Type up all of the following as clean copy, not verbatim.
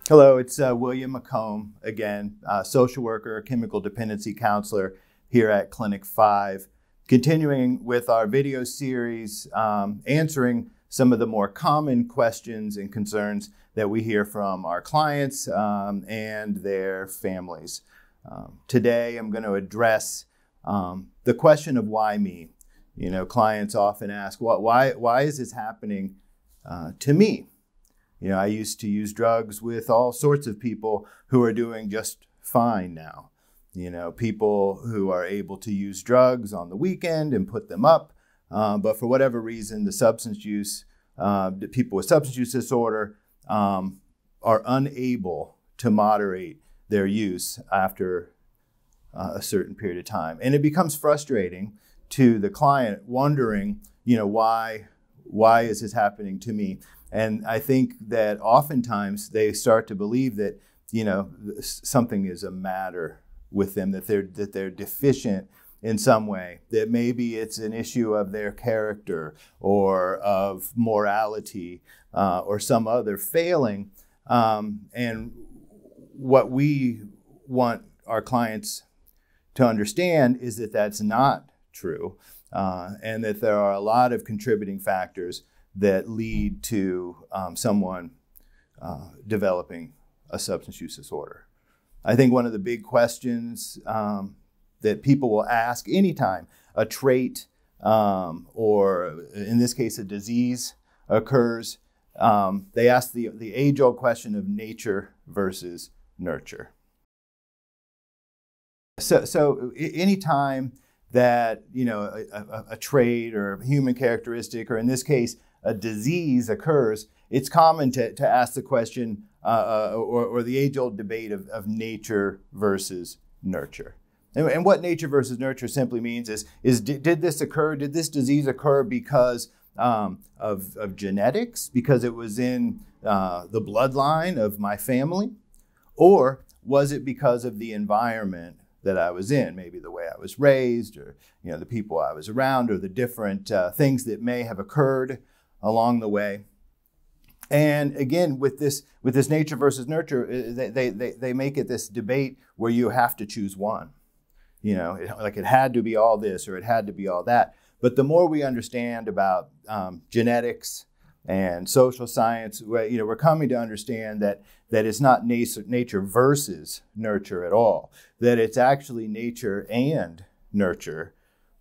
Hello, it's William McComb again, social worker, chemical dependency counselor here at Clinic 5, continuing with our video series, answering some of the more common questions and concerns that we hear from our clients and their families. Today, I'm going to address the question of why me. You know, clients often ask, why is this happening to me? You know, I used to use drugs with all sorts of people who are doing just fine now. You know, people who are able to use drugs on the weekend and put them up. But for whatever reason, the substance use, the people with substance use disorder are unable to moderate their use after a certain period of time. And it becomes frustrating to the client wondering, you know, why is this happening to me? And I think that oftentimes they start to believe that, you know, something is a matter with them, that they're deficient in some way, that maybe it's an issue of their character or of morality or some other failing. And what we want our clients to understand is that that's not true, and that there are a lot of contributing factors that lead to someone developing a substance use disorder. I think one of the big questions that people will ask anytime a trait or in this case a disease occurs, they ask the age-old question of nature versus nurture. So anytime that, you know, a trait or a human characteristic, or in this case, a disease occurs, it's common to ask the question or the age-old debate of nature versus nurture. And what nature versus nurture simply means is did this disease occur because of genetics, because it was in the bloodline of my family? Or was it because of the environment that I was in, maybe the way I was raised, or, you know, the people I was around, or the different things that may have occurred along the way? And again, with this nature versus nurture, they make it this debate where you have to choose one. You know, like it had to be all this or it had to be all that. But the more we understand about genetics and social science, you know, we're coming to understand that it's not nature versus nurture at all. That it's actually nature and nurture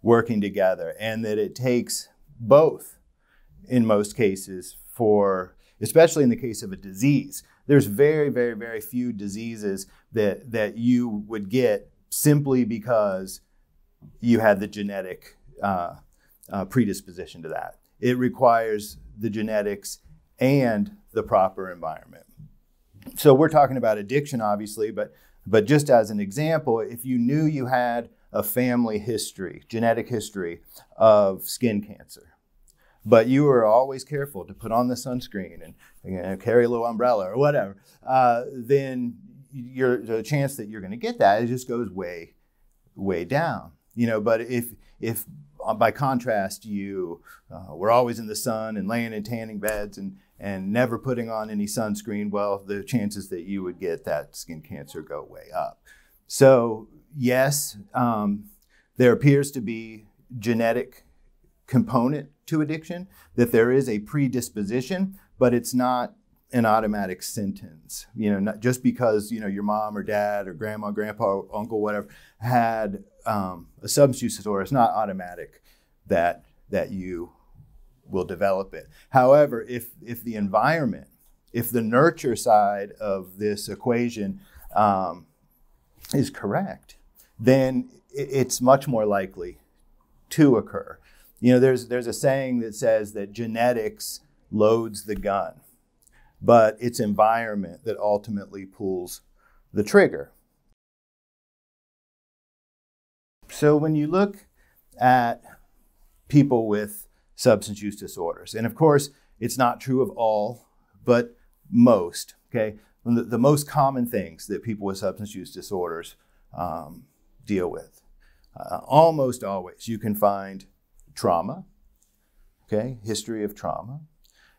working together, and that it takes both in most cases especially in the case of a disease. There's very, very, very few diseases that you would get simply because you had the genetic predisposition to that. It requires the genetics and the proper environment. So we're talking about addiction, obviously, but just as an example, if you knew you had a family history, genetic history of skin cancer, but you were always careful to put on the sunscreen and, you know, carry a little umbrella or whatever, then the chance that you're going to get that, it just goes way, way down. You know, but if by contrast you were always in the sun and laying in tanning beds and never putting on any sunscreen, well, the chances that you would get that skin cancer go way up. So yes, there appears to be genetic component to addiction, that there is a predisposition, but it's not an automatic sentence. You know, not just because, you know, your mom or dad or grandma, grandpa, uncle, whatever had a substance use disorder, it's not automatic that you will develop it. However, if the environment, if the nurture side of this equation is correct, then it's much more likely to occur. You know, there's a saying that says that genetics loads the gun, but it's environment that ultimately pulls the trigger. So when you look at people with substance use disorders, and of course, it's not true of all, but most, okay? The most common things that people with substance use disorders deal with. Almost always you can find trauma, okay, history of trauma,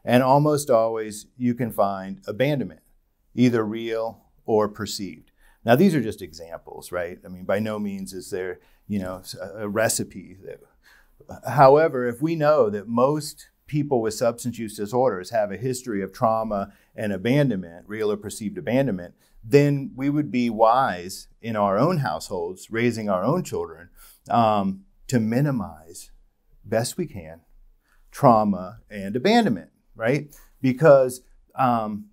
and almost always you can find abandonment, either real or perceived. Now, these are just examples, right? I mean, by no means is there, a recipe. However, if we know that most people with substance use disorders have a history of trauma and abandonment, real or perceived abandonment, then we would be wise in our own households, raising our own children, to minimize, best we can, trauma and abandonment, right? Because, and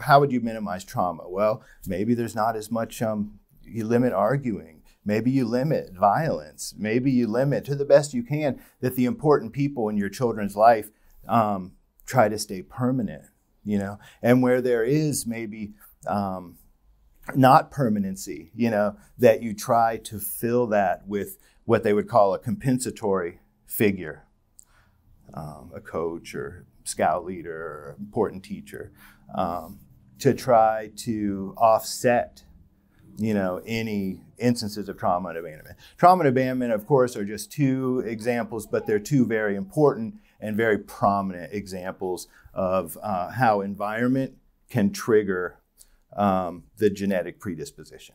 how would you minimize trauma? Well, maybe there's not as much, you limit arguing. Maybe you limit violence. Maybe you limit, to the best you can, that the important people in your children's life try to stay permanent, And where there is maybe not permanency, that you try to fill that with what they would call a compensatory figure, a coach or scout leader or important teacher, to try to offset any instances of trauma and abandonment. Trauma and abandonment, of course, are just two examples, but they're two very important and very prominent examples of how environment can trigger the genetic predisposition.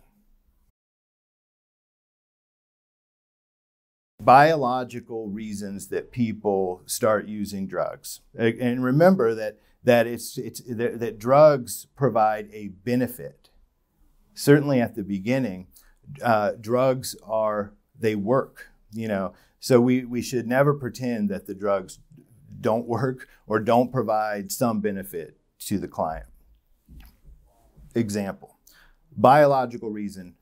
Biological reasons that people start using drugs. And remember that drugs provide a benefit. Certainly at the beginning, drugs work, so we should never pretend that the drugs don't work or don't provide some benefit to the client. Example, biological reason,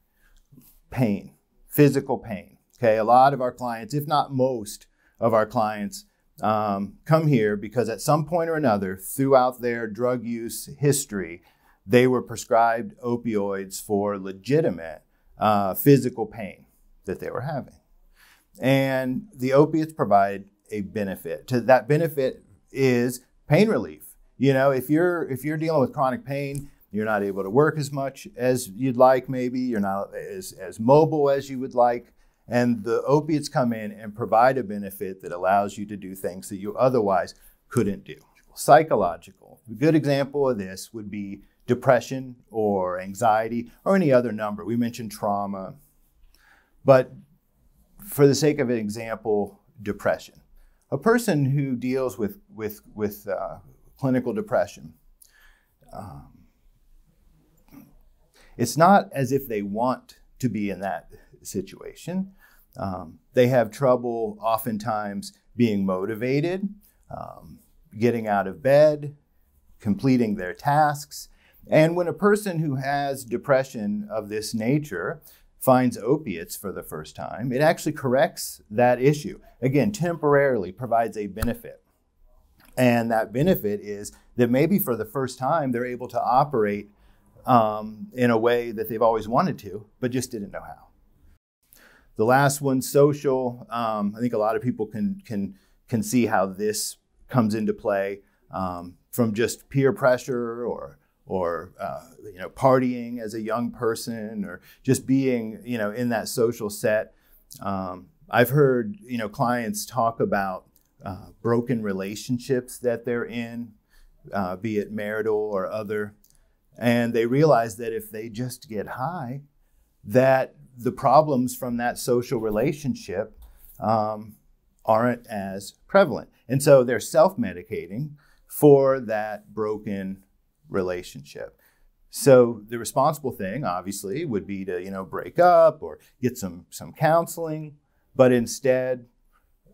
pain, physical pain. Okay, a lot of our clients, if not most of our clients, come here because at some point or another throughout their drug use history, they were prescribed opioids for legitimate physical pain that they were having. And the opiates provide a benefit. That benefit is pain relief. If you're dealing with chronic pain, you're not able to work as much as you'd like, maybe. You're not as mobile as you would like. And the opiates come in and provide a benefit that allows you to do things that you otherwise couldn't do. Psychological. A good example of this would be depression or anxiety or any other number. We mentioned trauma. But for the sake of an example, depression. A person who deals with clinical depression, it's not as if they want to be in that situation. They have trouble oftentimes being motivated, getting out of bed, completing their tasks. And when a person who has depression of this nature finds opiates for the first time, it actually corrects that issue. Again, temporarily provides a benefit. And that benefit is that maybe for the first time, they're able to operate in a way that they've always wanted to, but just didn't know how. The last one, social. I think a lot of people can see how this comes into play from just peer pressure or partying as a young person or just being in that social set. I've heard clients talk about broken relationships that they're in, be it marital or other, and they realize that if they just get high, that the problems from that social relationship aren't as prevalent. And so they're self-medicating for that broken relationship. So the responsible thing, obviously, would be to, break up or get some counseling. But instead,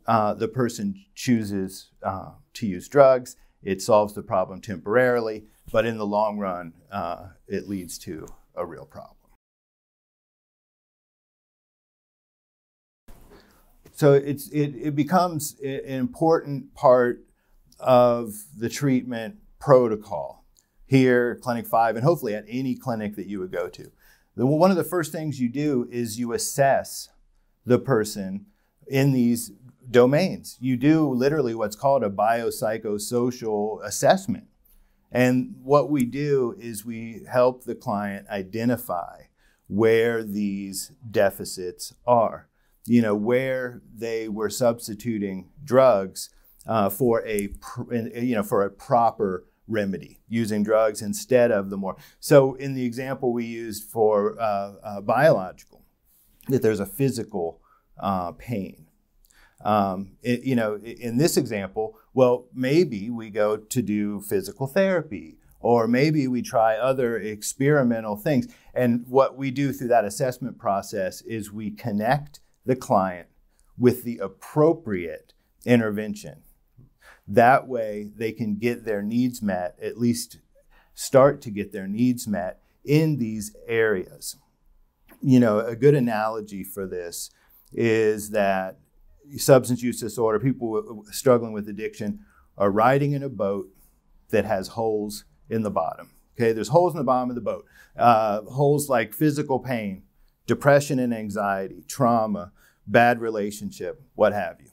the person chooses to use drugs. It solves the problem temporarily, but in the long run, it leads to a real problem. So it becomes an important part of the treatment protocol here at Clinic 5 and hopefully at any clinic that you would go to. One of the first things you do is you assess the person in these domains. You do literally what's called a biopsychosocial assessment. And what we do is we help the client identify where these deficits are, where they were substituting drugs for a proper remedy, using drugs instead of the more. So in the example we used for biological, that there's a physical pain. In this example, well, maybe we go to do physical therapy, or maybe we try other experimental things. And what we do through that assessment process is we connect the client with the appropriate intervention. That way they can get their needs met, at least start to get their needs met in these areas. A good analogy for this is that substance use disorder, people struggling with addiction, are riding in a boat that has holes in the bottom. Okay, there's holes in the bottom of the boat. Holes like physical pain, depression and anxiety, trauma, bad relationship, what have you.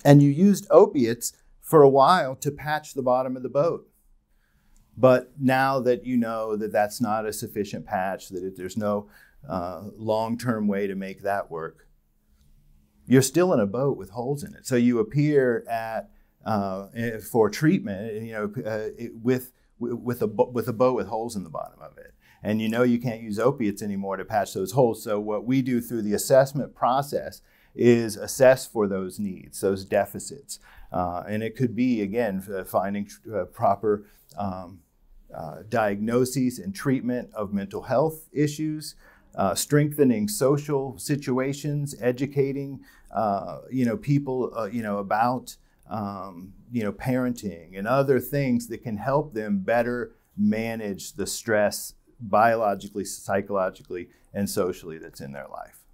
And you used opiates for a while to patch the bottom of the boat. But now that you know that that's not a sufficient patch, that there's no long-term way to make that work, you're still in a boat with holes in it. So you appear for treatment, with a boat with holes in the bottom of it. And you can't use opiates anymore to patch those holes. So what we do through the assessment process is assess for those needs, those deficits. And it could be, again, finding proper diagnoses and treatment of mental health issues, strengthening social situations, educating, people, about, parenting and other things that can help them better manage the stress biologically, psychologically, and socially that's in their life.